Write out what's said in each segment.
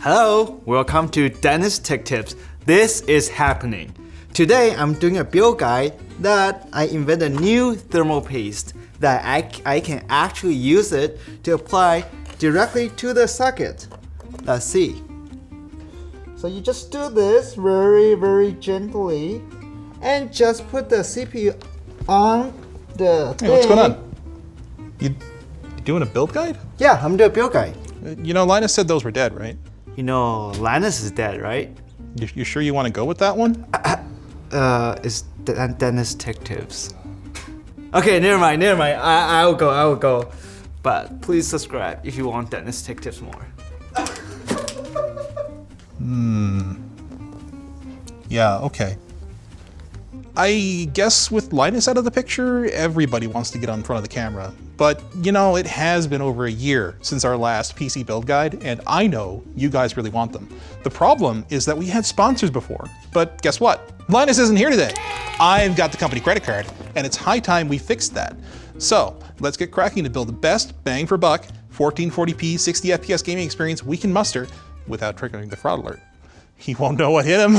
Hello, welcome to Dennis Tech Tips. This is happening. Today I'm doing a build guide that I invented a new thermal paste that I can actually use it to apply directly to the socket. Let's see. So you just do this very gently and just put the CPU on the thing. Hey, what's going on? You doing a build guide? Yeah, I'm doing a build guide. You know, Linus said those were dead, right? You know, Linus is dead, right? You sure you want to go with that one? It's Dennis Tech Tips. Okay, never mind. I will go. But please subscribe if you want Dennis Tech Tips more. Yeah, okay. I guess with Linus out of the picture, everybody wants to get on front of the camera. But, you know, it has been over a year since our last PC build guide, and I know you guys really want them. The problem is that we had sponsors before, but guess what? Linus isn't here today. I've got the company credit card, and it's high time we fixed that. So, let's get cracking to build the best bang for buck 1440p 60 FPS gaming experience we can muster without triggering the fraud alert. He won't know what hit him.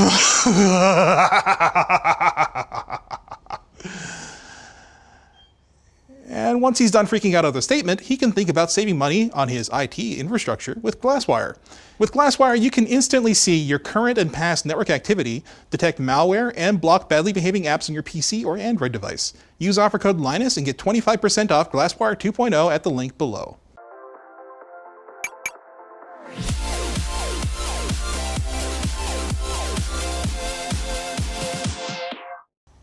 And once he's done freaking out of the statement, he can think about saving money on his IT infrastructure with GlassWire. With GlassWire, you can instantly see your current and past network activity, detect malware, and block badly behaving apps on your PC or Android device. Use offer code Linus and get 25% off GlassWire 2.0 at the link below.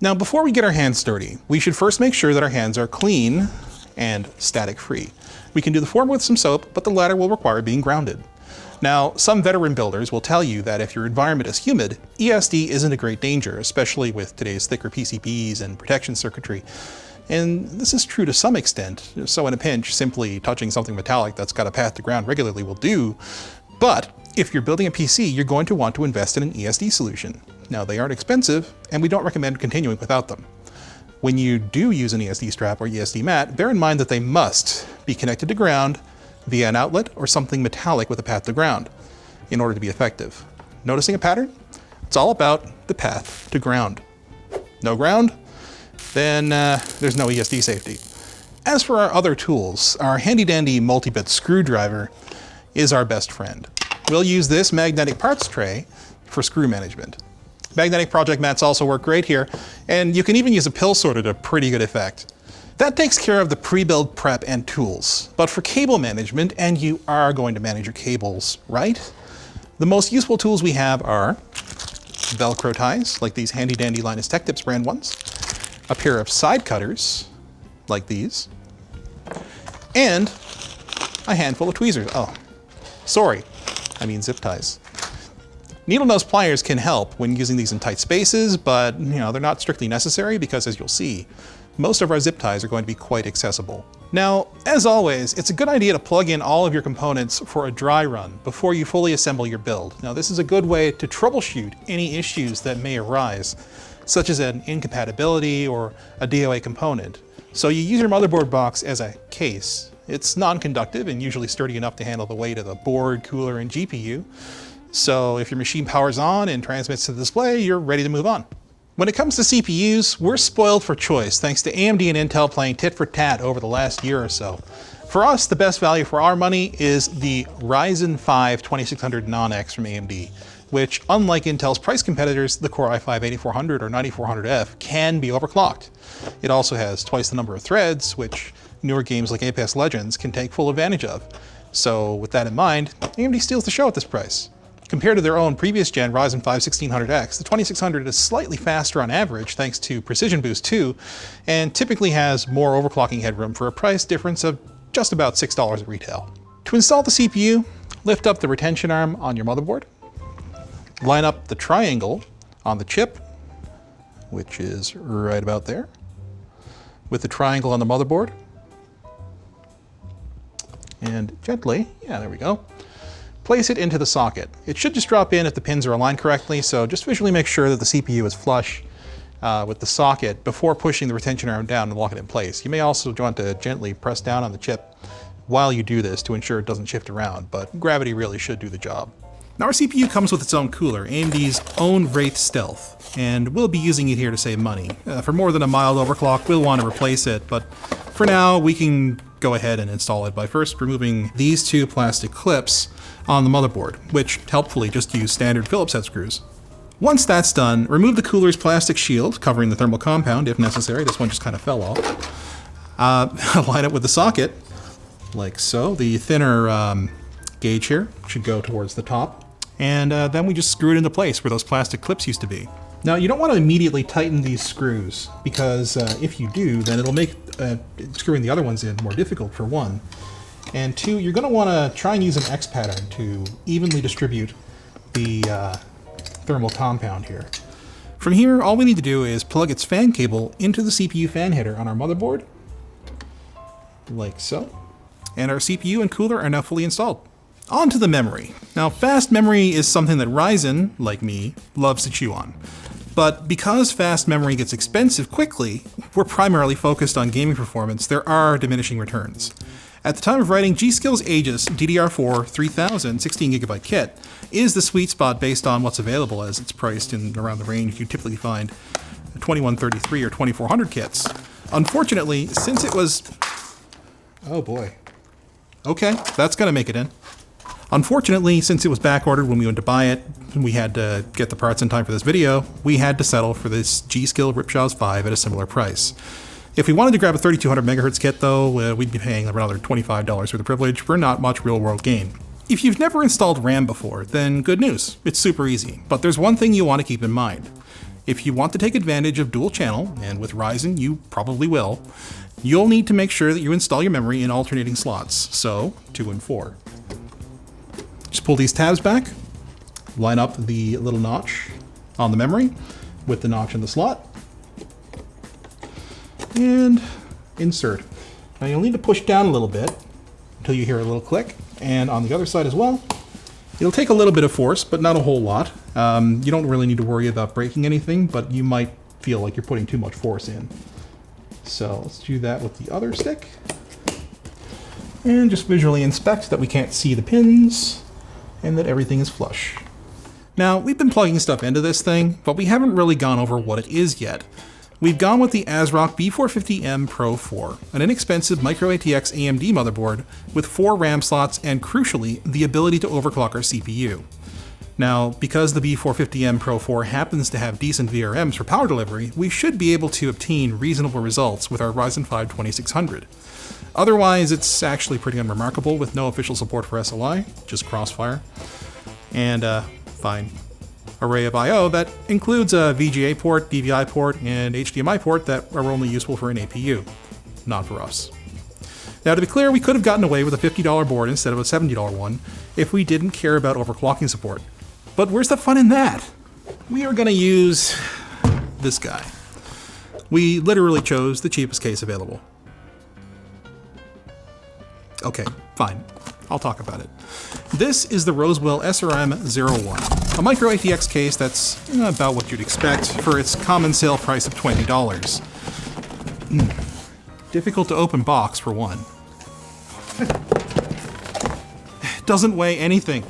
Now, before we get our hands dirty, we should first make sure that our hands are clean and static free. We can do the former with some soap, but the latter will require being grounded. Now, some veteran builders will tell you that if your environment is humid, ESD isn't a great danger, especially with today's thicker PCBs and protection circuitry. And this is true to some extent, so in a pinch, simply touching something metallic that's got a path to ground regularly will do. But if you're building a PC, you're going to want to invest in an ESD solution. Now, they aren't expensive, and we don't recommend continuing without them. When you do use an ESD strap or ESD mat, bear in mind that they must be connected to ground via an outlet or something metallic with a path to ground in order to be effective. Noticing a pattern? It's all about the path to ground. No ground? Then there's no ESD safety. As for our other tools, our handy-dandy multi-bit screwdriver is our best friend. We'll use this magnetic parts tray for screw management. Magnetic project mats also work great here, and you can even use a pill sorter to pretty good effect. That takes care of the pre-build prep and tools. But for cable management, and you are going to manage your cables, right? The most useful tools we have are Velcro ties, like these handy-dandy Linus Tech Tips brand ones, a pair of side cutters, like these, and a handful of tweezers. Oh, sorry, I mean zip ties. Needle nose pliers can help when using these in tight spaces, but they're not strictly necessary because, as you'll see, most of our zip ties are going to be quite accessible. Now, as always, it's a good idea to plug in all of your components for a dry run before you fully assemble your build. Now, this is a good way to troubleshoot any issues that may arise, such as an incompatibility or a DOA component. So you use your motherboard box as a case. It's non-conductive and usually sturdy enough to handle the weight of the board, cooler, and GPU. So if your machine powers on and transmits to the display, you're ready to move on. When it comes to CPUs, we're spoiled for choice thanks to AMD and Intel playing tit for tat over the last year or so. For us, the best value for our money is the Ryzen 5 2600 Non-X from AMD, which, unlike Intel's price competitors, the Core i5-8400 or 9400F, can be overclocked. It also has twice the number of threads, which newer games like Apex Legends can take full advantage of. So with that in mind, AMD steals the show at this price. Compared to their own previous gen Ryzen 5 1600X, the 2600 is slightly faster on average thanks to Precision Boost 2, and typically has more overclocking headroom for a price difference of just about $6 at retail. To install the CPU, lift up the retention arm on your motherboard, line up the triangle on the chip, which is right about there, with the triangle on the motherboard, and gently, yeah, there we go, place it into the socket. It should just drop in if the pins are aligned correctly, so just visually make sure that the CPU is flush with the socket before pushing the retention arm down and lock it in place. You may also want to gently press down on the chip while you do this to ensure it doesn't shift around, but gravity really should do the job. Now our CPU comes with its own cooler, AMD's own Wraith Stealth, and we'll be using it here to save money. For more than a mild overclock, we'll want to replace it, but for now we can go ahead and install it by first removing these two plastic clips on the motherboard, which helpfully just use standard Phillips head screws. Once that's done, remove the cooler's plastic shield covering the thermal compound if necessary. This one just kind of fell off. Line it with the socket, like so. The thinner gauge here should go towards the top. And then we just screw it into place where those plastic clips used to be. Now you don't want to immediately tighten these screws because if you do, then it'll make screwing the other ones in more difficult for one. And two, you're going to want to try and use an X pattern to evenly distribute the thermal compound here. From here, all we need to do is plug its fan cable into the CPU fan header on our motherboard, like so. And our CPU and cooler are now fully installed. On to the memory. Now, fast memory is something that Ryzen, like me, loves to chew on. But because fast memory gets expensive quickly, we're primarily focused on gaming performance. There are diminishing returns. At the time of writing, G.Skill's Aegis DDR4 3000 16GB kit is the sweet spot based on what's available, as it's priced in around the range you typically find 2133 or 2400 kits. Unfortunately, since it was... Oh boy. Okay, that's gonna make it in. Unfortunately, since it was back-ordered when we went to buy it, and we had to get the parts in time for this video, we had to settle for this G.Skill Ripjaws 5 at a similar price. If we wanted to grab a 3200 MHz kit though, we'd be paying another $25 for the privilege for not much real-world gain. If you've never installed RAM before, then good news, it's super easy. But there's one thing you want to keep in mind. If you want to take advantage of dual channel, and with Ryzen you probably will, you'll need to make sure that you install your memory in alternating slots, so 2 and 4. Just pull these tabs back, line up the little notch on the memory with the notch in the slot, and insert. Now you'll need to push down a little bit until you hear a little click, and on the other side as well. It'll take a little bit of force, but not a whole lot. You don't really need to worry about breaking anything, but you might feel like you're putting too much force in. So let's do that with the other stick. And just visually inspect that we can't see the pins and that everything is flush. Now, we've been plugging stuff into this thing, but we haven't really gone over what it is yet. We've gone with the ASRock B450M Pro 4, an inexpensive micro ATX AMD motherboard with 4 RAM slots and, crucially, the ability to overclock our CPU. Now, because the B450M Pro 4 happens to have decent VRMs for power delivery, we should be able to obtain reasonable results with our Ryzen 5 2600. Otherwise, it's actually pretty unremarkable with no official support for SLI, just Crossfire, and a fine array of I/O that includes a VGA port, DVI port, and HDMI port that are only useful for an APU, not for us. Now, to be clear, we could have gotten away with a $50 board instead of a $70 one if we didn't care about overclocking support. But where's the fun in that? We are going to use this guy. We literally chose the cheapest case available. Okay, fine. I'll talk about it. This is the Rosewell SRM01, a micro ATX case that's about what you'd expect for its common sale price of $20. Difficult to open box, for one. Doesn't weigh anything.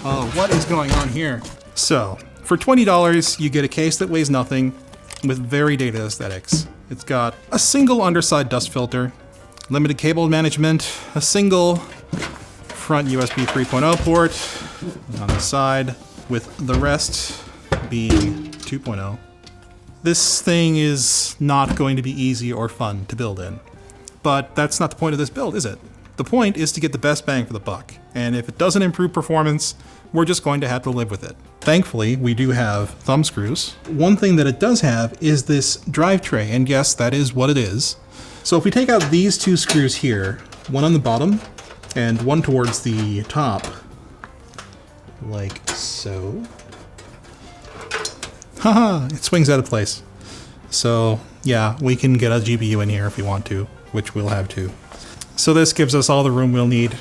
Oh, what is going on here? So, for $20, you get a case that weighs nothing with very dated aesthetics. It's got a single underside dust filter, limited cable management, a single front USB 3.0 port on the side, with the rest being 2.0. This thing is not going to be easy or fun to build in. But that's not the point of this build, is it? The point is to get the best bang for the buck, and if it doesn't improve performance, we're just going to have to live with it. Thankfully, we do have thumb screws. One thing that it does have is this drive tray, and yes, that is what it is. So if we take out these two screws here, one on the bottom and one towards the top, like so. Haha, it swings out of place. So yeah, we can get a GPU in here if we want to, which we'll have to. So this gives us all the room we'll need,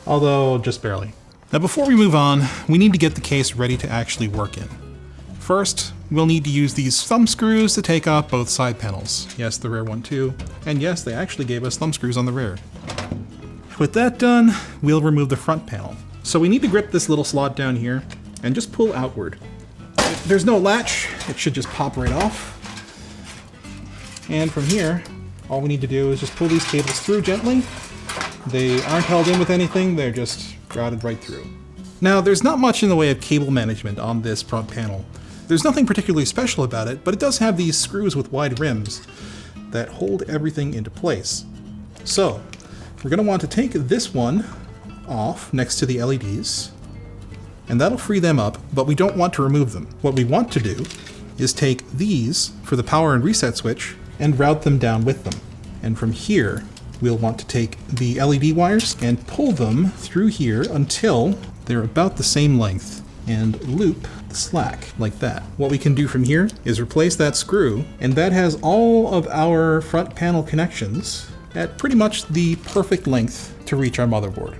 although just barely. Now before we move on, we need to get the case ready to actually work in. First, we'll need to use these thumb screws to take off both side panels. Yes, the rear one too, and yes, they actually gave us thumb screws on the rear. With that done, we'll remove the front panel. So we need to grip this little slot down here and just pull outward. If there's no latch, it should just pop right off. And from here, all we need to do is just pull these cables through gently. They aren't held in with anything, they're just routed right through. Now, there's not much in the way of cable management on this front panel. There's nothing particularly special about it, but it does have these screws with wide rims that hold everything into place. So, we're going to want to take this one off next to the LEDs, and that'll free them up, but we don't want to remove them. What we want to do is take these for the power and reset switch and route them down with them. And from here, we'll want to take the LED wires and pull them through here until they're about the same length and loop the slack like that. What we can do from here is replace that screw, and that has all of our front panel connections at pretty much the perfect length to reach our motherboard.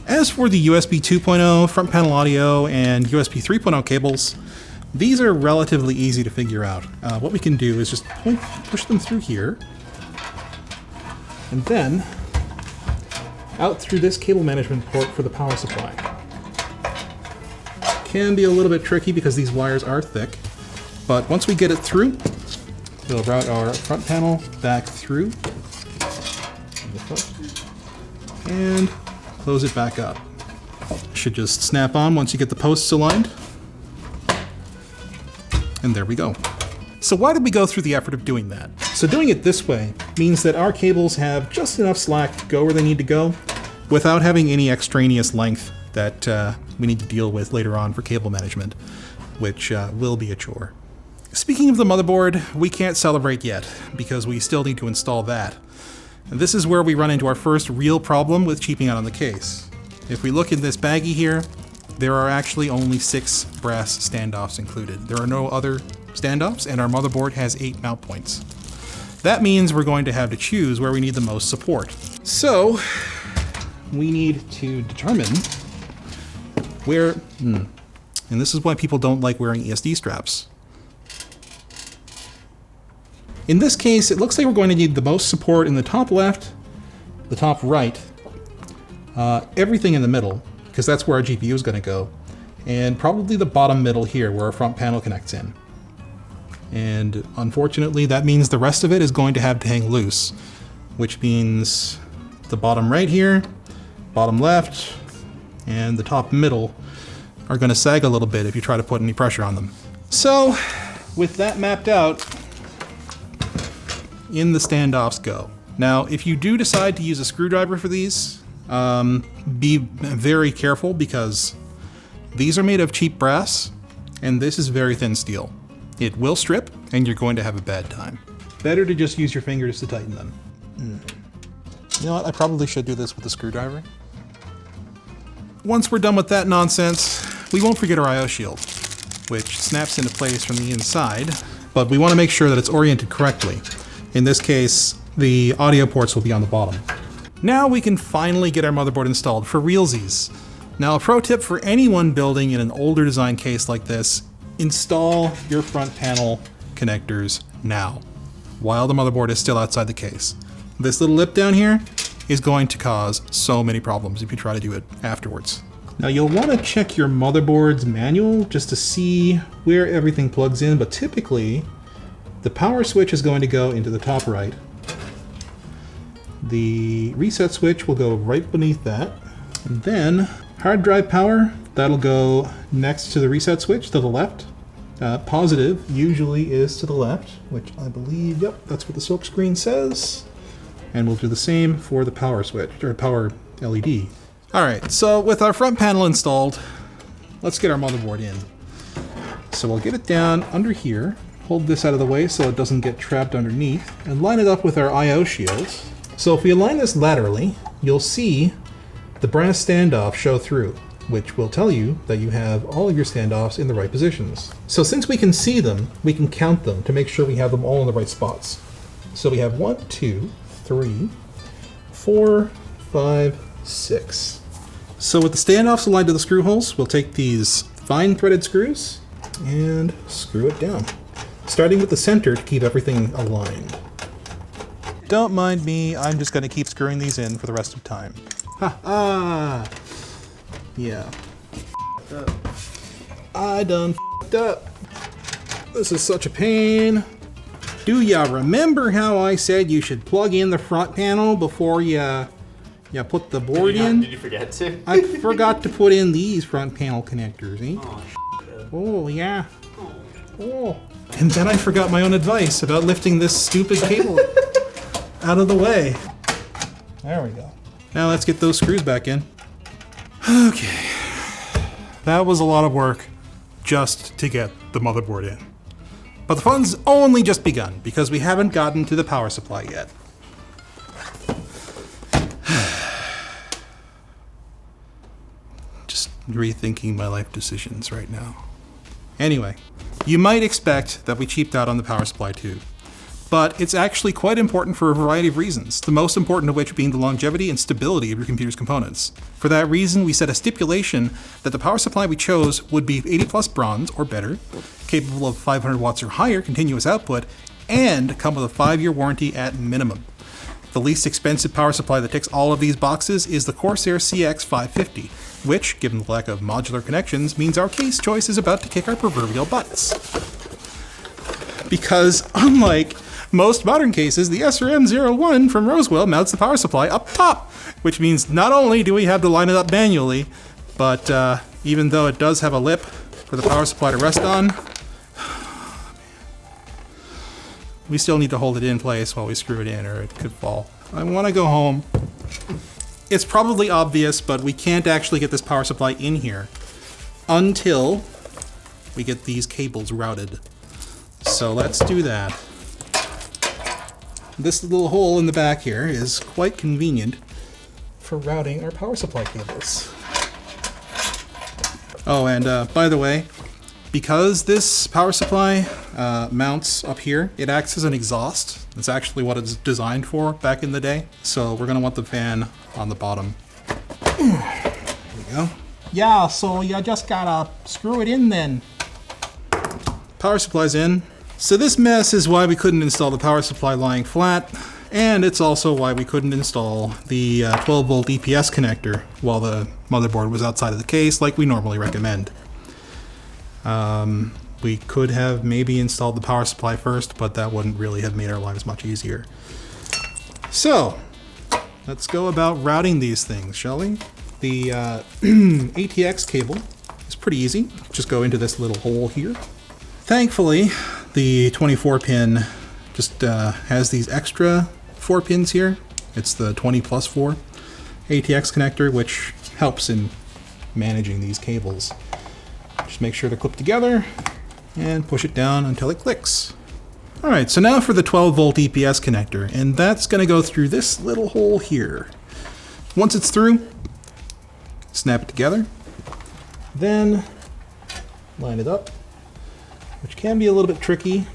As for the USB 2.0, front panel audio, and USB 3.0 cables, these are relatively easy to figure out. What we can do is just push them through here, and then out through this cable management port for the power supply. Can be a little bit tricky because these wires are thick, but once we get it through, we'll route our front panel back through and close it back up. Should just snap on once you get the posts aligned. And there we go. So why did we go through the effort of doing that? So doing it this way means that our cables have just enough slack to go where they need to go without having any extraneous length that we need to deal with later on for cable management, which will be a chore. Speaking of the motherboard, we can't celebrate yet because we still need to install that. And this is where we run into our first real problem with cheaping out on the case. If we look in this baggie here, there are actually only 6 brass standoffs included. There are no other standoffs, and our motherboard has 8 mount points. That means we're going to have to choose where we need the most support. So, we need to determine where, and this is why people don't like wearing ESD straps. In this case, it looks like we're going to need the most support in the top left, the top right, everything in the middle, because that's where our GPU is going to go, and probably the bottom middle here where our front panel connects in. And unfortunately, that means the rest of it is going to have to hang loose, which means the bottom right here, bottom left, and the top middle are going to sag a little bit if you try to put any pressure on them. So, with that mapped out, in the standoffs go. Now, if you do decide to use a screwdriver for these, be very careful because these are made of cheap brass, and this is very thin steel. It will strip, and you're going to have a bad time. Better to just use your fingers to tighten them. You know what, I probably should do this with a screwdriver. Once we're done with that nonsense, we won't forget our I/O shield, which snaps into place from the inside, but we want to make sure that it's oriented correctly. In this case, the audio ports will be on the bottom. Now we can finally get our motherboard installed for realsies. Now, a pro tip for anyone building in an older design case like this, install your front panel connectors now, while the motherboard is still outside the case. This little lip down here is going to cause so many problems if you try to do it afterwards. Now you'll want to check your motherboard's manual just to see where everything plugs in, but typically the power switch is going to go into the top right. The reset switch will go right beneath that. And then hard drive power, that'll go next to the reset switch to the left. Positive usually is to the left, which I believe, yep, that's what the silk screen says. And we'll do the same for the power switch, or power LED. All right, so with our front panel installed, let's get our motherboard in. So we'll get it down under here, hold this out of the way so it doesn't get trapped underneath, and line it up with our I/O shields. So if we align this laterally, you'll see the brass standoff show through, which will tell you that you have all of your standoffs in the right positions. So since we can see them, we can count them to make sure we have them all in the right spots. So we have 1, 2, 3, 4, 5, 6. So with the standoffs aligned to the screw holes, we'll take these fine threaded screws and screw it down, starting with the center to keep everything aligned. Don't mind me, I'm just going to keep screwing these in for the rest of time. Ha-ha! Yeah. I done f***ed up. This is such a pain. Do ya remember how I said you should plug in the front panel before you put the board in? Did you forget to? I forgot to put in these front panel connectors, eh? Oh, yeah. Oh. And then I forgot my own advice about lifting this stupid cable out of the way. There we go. Now let's get those screws back in. Okay. That was a lot of work just to get the motherboard in. But the fun's only just begun because we haven't gotten to the power supply yet. Just rethinking my life decisions right now. Anyway, you might expect that we cheaped out on the power supply too. But it's actually quite important for a variety of reasons, the most important of which being the longevity and stability of your computer's components. For that reason, we set a stipulation that the power supply we chose would be 80 plus bronze or better, capable of 500 watts or higher continuous output, and come with a 5-year warranty at minimum. The least expensive power supply that ticks all of these boxes is the Corsair CX550, which, given the lack of modular connections, means our case choice is about to kick our proverbial butts. Because unlike most modern cases, the SRM01 from Rosewell mounts the power supply up top, which means not only do we have to line it up manually, but even though it does have a lip for the power supply to rest on, we still need to hold it in place while we screw it in or it could fall. I want to go home. It's probably obvious, but we can't actually get this power supply in here until we get these cables routed. So let's do that. This little hole in the back here is quite convenient for routing our power supply cables. Oh, and by the way, because this power supply mounts up here, it acts as an exhaust. That's actually what it's designed for back in the day. So we're gonna want the fan on the bottom. There we go. Yeah, so you just gotta screw it in then. Power supply's in. So this mess is why we couldn't install the power supply lying flat, and it's also why we couldn't install the 12 volt EPS connector while the motherboard was outside of the case like we normally recommend. We could have maybe installed the power supply first, but that wouldn't really have made our lives much easier. So, let's go about routing these things, shall we? The ATX cable is pretty easy. Just go into this little hole here. Thankfully, the 24 pin just has these extra 4 pins here. It's the 20+4 ATX connector, which helps in managing these cables. Just make sure they're clipped together and push it down until it clicks. All right, so now for the 12 volt EPS connector, and that's gonna go through this little hole here. Once it's through, snap it together, then line it up, which can be a little bit tricky.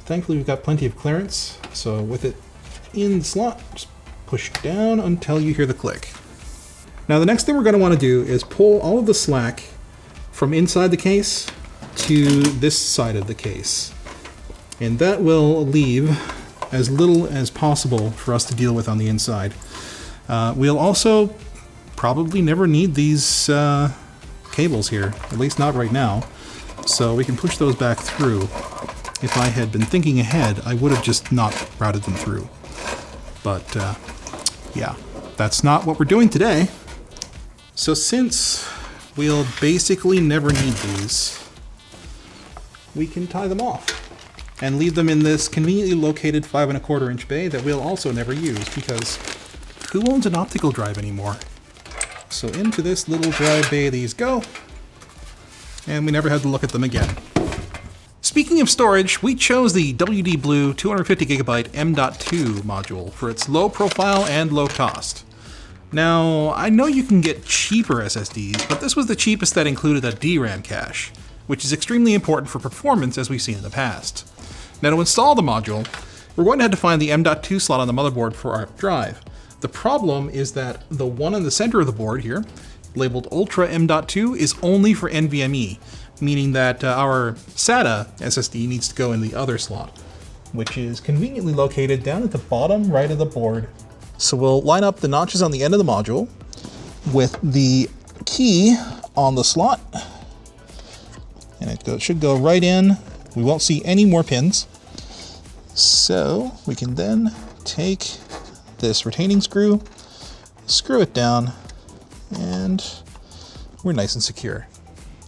Thankfully, we've got plenty of clearance, so with it in the slot, just push it down until you hear the click. Now the next thing we're gonna wanna do is pull all of the slack from inside the case to this side of the case. And that will leave as little as possible for us to deal with on the inside. We'll also probably never need these cables here, at least not right now. So we can push those back through. If I had been thinking ahead, I would have just not routed them through. But yeah, that's not what we're doing today. So since we'll basically never need these, we can tie them off and leave them in this conveniently located 5 1/4 inch bay that we'll also never use, because who owns an optical drive anymore? So into this little drive bay these go, and we never had to look at them again. Speaking of storage, we chose the WD Blue 250GB M.2 module for its low profile and low cost. Now, I know you can get cheaper SSDs, but this was the cheapest that included a DRAM cache, which is extremely important for performance as we've seen in the past. Now to install the module, we're going to have to find the M.2 slot on the motherboard for our drive. The problem is that the one in the center of the board here, labeled Ultra M.2, is only for NVMe, meaning that our SATA SSD needs to go in the other slot, which is conveniently located down at the bottom right of the board. So we'll line up the notches on the end of the module with the key on the slot, and it should go right in. We won't see any more pins. So we can then take this retaining screw, screw it down, and we're nice and secure.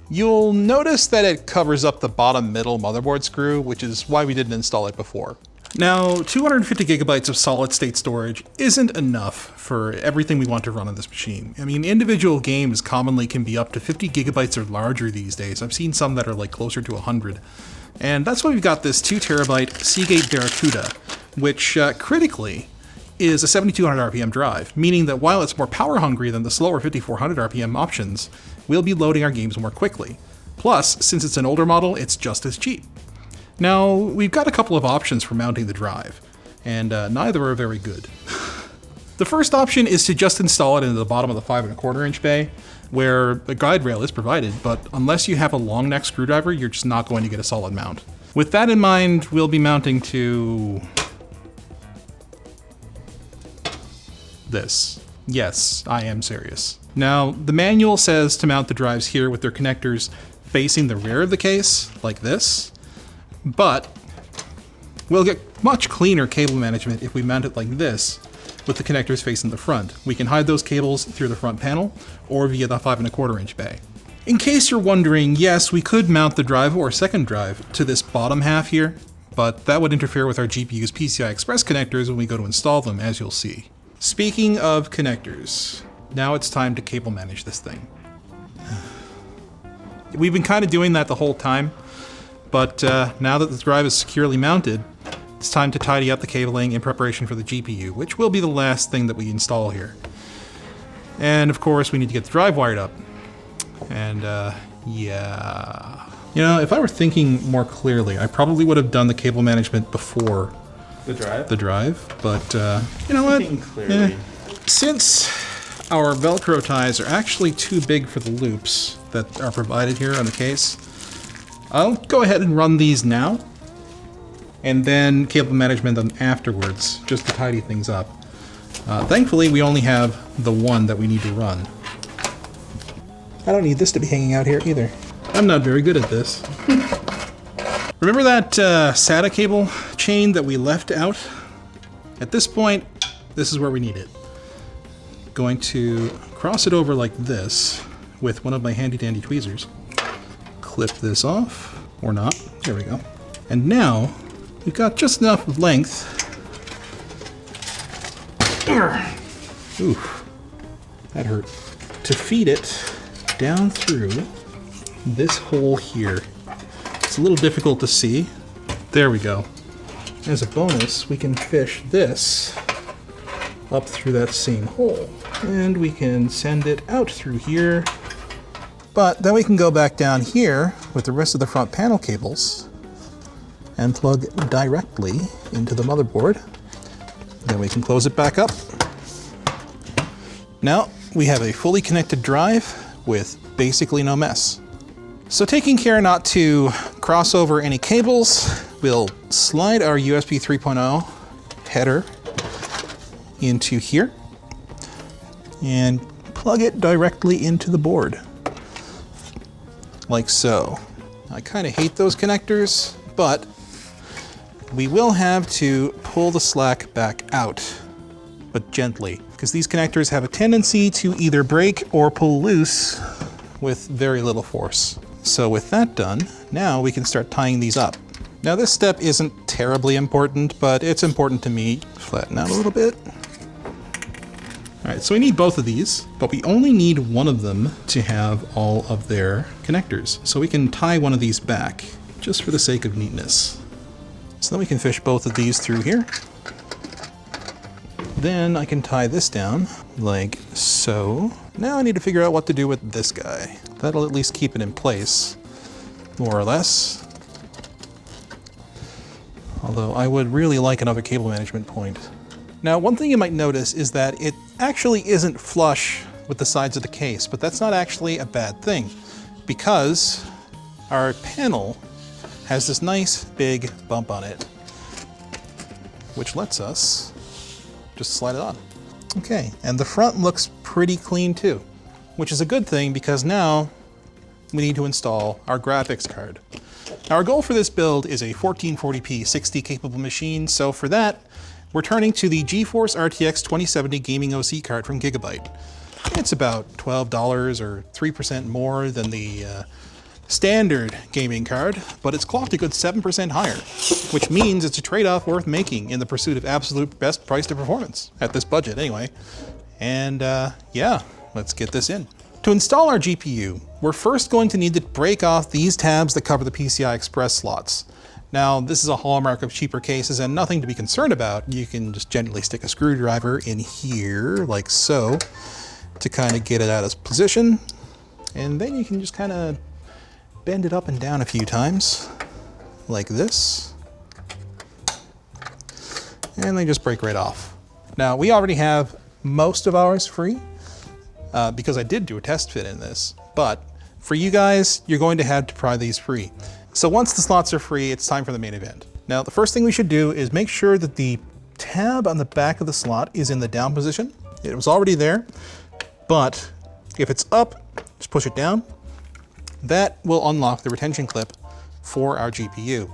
You'll notice that it covers up the bottom middle motherboard screw, which is why we didn't install it before. Now, 250 gigabytes of solid state storage isn't enough for everything we want to run on this machine. I mean, individual games commonly can be up to 50 gigabytes or larger these days. I've seen some that are like closer to 100. And that's why we've got this 2 terabyte Seagate Barracuda, which critically is a 7200 RPM drive, meaning that while it's more power hungry than the slower 5400 RPM options, we'll be loading our games more quickly. Plus, since it's an older model, it's just as cheap. Now, we've got a couple of options for mounting the drive, and neither are very good. The first option is to just install it into the bottom of the 5¼ inch bay, where a guide rail is provided, but unless you have a long neck screwdriver, you're just not going to get a solid mount. With that in mind, we'll be mounting to this. Yes, I am serious. Now, the manual says to mount the drives here with their connectors facing the rear of the case, like this, but we'll get much cleaner cable management if we mount it like this, with the connectors facing the front. We can hide those cables through the front panel or via the 5¼ inch bay. In case you're wondering, yes, we could mount the drive or second drive to this bottom half here, but that would interfere with our GPU's PCI Express connectors when we go to install them, as you'll see. Speaking of connectors, now it's time to cable manage this thing. We've been kind of doing that the whole time, but now that the drive is securely mounted, it's time to tidy up the cabling in preparation for the GPU, which will be the last thing that we install here. And of course, we need to get the drive wired up. And yeah. You know, if I were thinking more clearly, I probably would have done the cable management before the drive, but you know what? Yeah. Since our Velcro ties are actually too big for the loops that are provided here on the case, I'll go ahead and run these now, and then cable management them afterwards, just to tidy things up. Thankfully, we only have the one that we need to run. I don't need this to be hanging out here either. I'm not very good at this. Remember that SATA cable chain that we left out? At this point, this is where we need it. Going to cross it over like this with one of my handy dandy tweezers. Clip this off, or not. There we go. And now, we've got just enough length. Ooh, that hurt. To feed it down through this hole here. It's a little difficult to see. There we go. As a bonus, we can fish this up through that same hole. And we can send it out through here. But then we can go back down here with the rest of the front panel cables and plug directly into the motherboard. Then we can close it back up. Now we have a fully connected drive with basically no mess. So taking care not to cross over any cables, we'll slide our USB 3.0 header into here and plug it directly into the board. Like so. I kind of hate those connectors, but we will have to pull the slack back out, but gently, because these connectors have a tendency to either break or pull loose with very little force. So with that done, now we can start tying these up. Now this step isn't terribly important, but it's important to me. Flatten out a little bit. All right, so we need both of these, but we only need one of them to have all of their connectors. So we can tie one of these back, just for the sake of neatness. So then we can fish both of these through here. Then I can tie this down, like so. Now I need to figure out what to do with this guy. That'll at least keep it in place, more or less. Although I would really like another cable management point. Now, one thing you might notice is that it actually isn't flush with the sides of the case, but that's not actually a bad thing, because our panel has this nice big bump on it, which lets us just slide it on. Okay, and the front looks pretty clean too. which is a good thing because now we need to install our graphics card. Now our goal for this build is a 1440p 60 capable machine, so for that, we're turning to the GeForce RTX 2070 gaming OC card from Gigabyte. It's about $12 or 3% more than the standard gaming card, but it's clocked a good 7% higher, which means it's a trade-off worth making in the pursuit of absolute best price to performance, at this budget anyway. And yeah, let's get this in. To install our GPU, we're first going to need to break off these tabs that cover the PCI Express slots. Now, this is a hallmark of cheaper cases and nothing to be concerned about. You can just gently stick a screwdriver in here, like so, to kind of get it out of position. And then you can just kind of bend it up and down a few times, like this. And they just break right off. Now, we already have most of ours free, because I did do a test fit in this, but for you guys, you're going to have to pry these free. So once the slots are free, it's time for the main event. Now, the first thing we should do is make sure that the tab on the back of the slot is in the down position. It was already there, but if it's up, just push it down. That will unlock the retention clip for our GPU,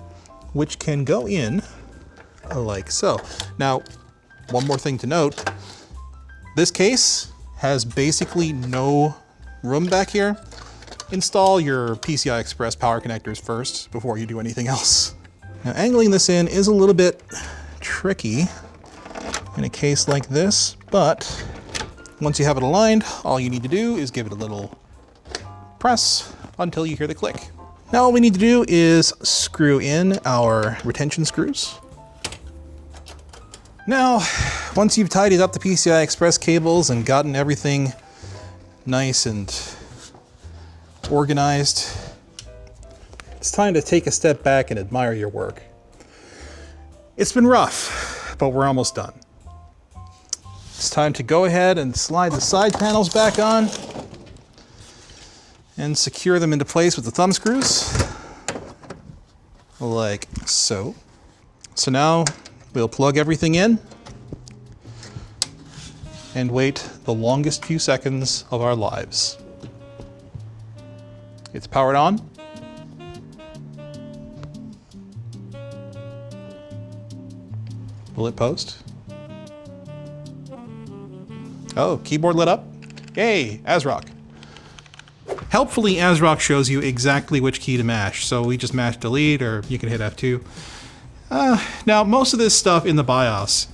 which can go in like so. Now, one more thing to note, this case has basically no room back here. Install your PCI Express power connectors first before you do anything else. Now, angling this in is a little bit tricky in a case like this, but once you have it aligned, all you need to do is give it a little press until you hear the click. Now all we need to do is screw in our retention screws. Now, once you've tidied up the PCI Express cables and gotten everything nice and organized, it's time to take a step back and admire your work. It's been rough, but we're almost done. It's time to go ahead and slide the side panels back on and secure them into place with the thumb screws, like so. So now we'll plug everything in and wait the longest few seconds of our lives. It's powered on. Will it post? Oh, keyboard lit up. Yay, ASRock. Helpfully, ASRock shows you exactly which key to mash. So we just mash delete, or you can hit F2. Now, most of this stuff in the BIOS,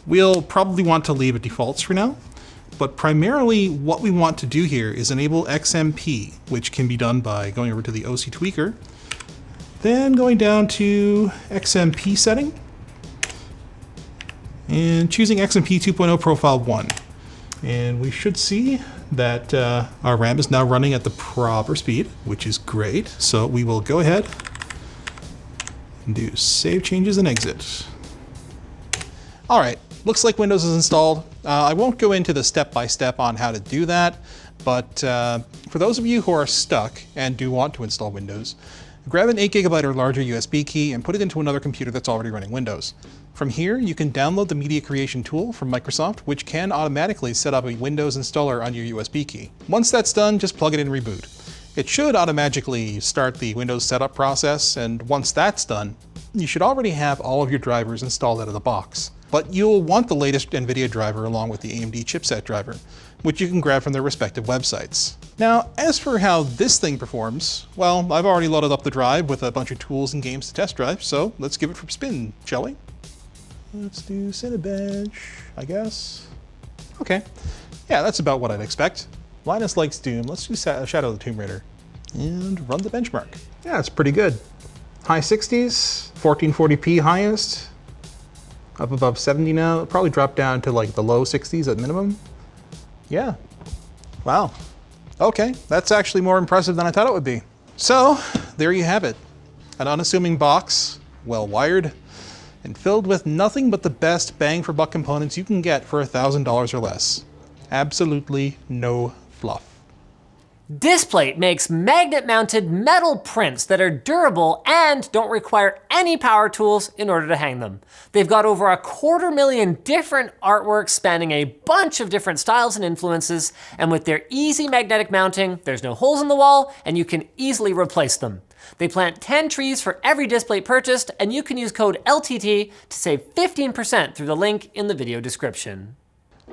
we'll probably want to leave at defaults for now. But primarily, what we want to do here is enable XMP, which can be done by going over to the OC tweaker, then going down to XMP setting, and choosing XMP 2.0 Profile 1. And we should see that our RAM is now running at the proper speed, which is great. So we will go ahead and do save changes and exit. All right, looks like Windows is installed. I won't go into the step-by-step on how to do that, but for those of you who are stuck and do want to install Windows, grab an 8GB or larger USB key and put it into another computer that's already running Windows. From here, you can download the Media Creation tool from Microsoft, which can automatically set up a Windows installer on your USB key. Once that's done, just plug it in and reboot. It should automatically start the Windows setup process, and once that's done, you should already have all of your drivers installed out of the box. But you'll want the latest NVIDIA driver along with the AMD chipset driver, which you can grab from their respective websites. Now, as for how this thing performs, well, I've already loaded up the drive with a bunch of tools and games to test drive, so let's give it a spin, shall we? Let's do Cinebench, I guess. Okay, yeah, that's about what I'd expect. Linus likes Doom. Let's do Shadow of the Tomb Raider and run the benchmark. Yeah, it's pretty good. High 60s, 1440p highest, up above 70 now. It'll probably drop down to like the low 60s at minimum. Yeah, wow. Okay, that's actually more impressive than I thought it would be. So, there you have it. An unassuming box, well wired, and filled with nothing but the best bang for buck components you can get for $1,000 or less. Absolutely no fluff. Displate makes magnet-mounted metal prints that are durable and don't require any power tools in order to hang them. They've got over 250,000 different artworks spanning a bunch of different styles and influences, and with their easy magnetic mounting, there's no holes in the wall, and you can easily replace them. They plant 10 trees for every Displate purchased, and you can use code LTT to save 15% through the link in the video description.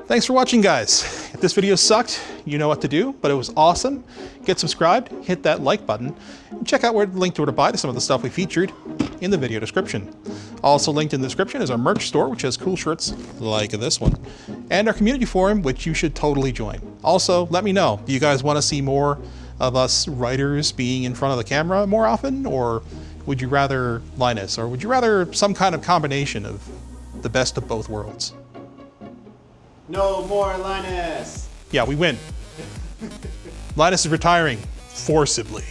Thanks for watching, guys. If this video sucked, you know what to do, but it was awesome. Get subscribed, hit that like button, and check out where the link to where to buy some of the stuff we featured in the video description. Also linked in the description is our merch store, which has cool shirts like this one, and our community forum, which you should totally join. Also, let me know, do you guys want to see more of us writers being in front of the camera more often, or would you rather Linus, or would you rather some kind of combination of the best of both worlds? No more Linus! Yeah, we win. Linus is retiring forcibly.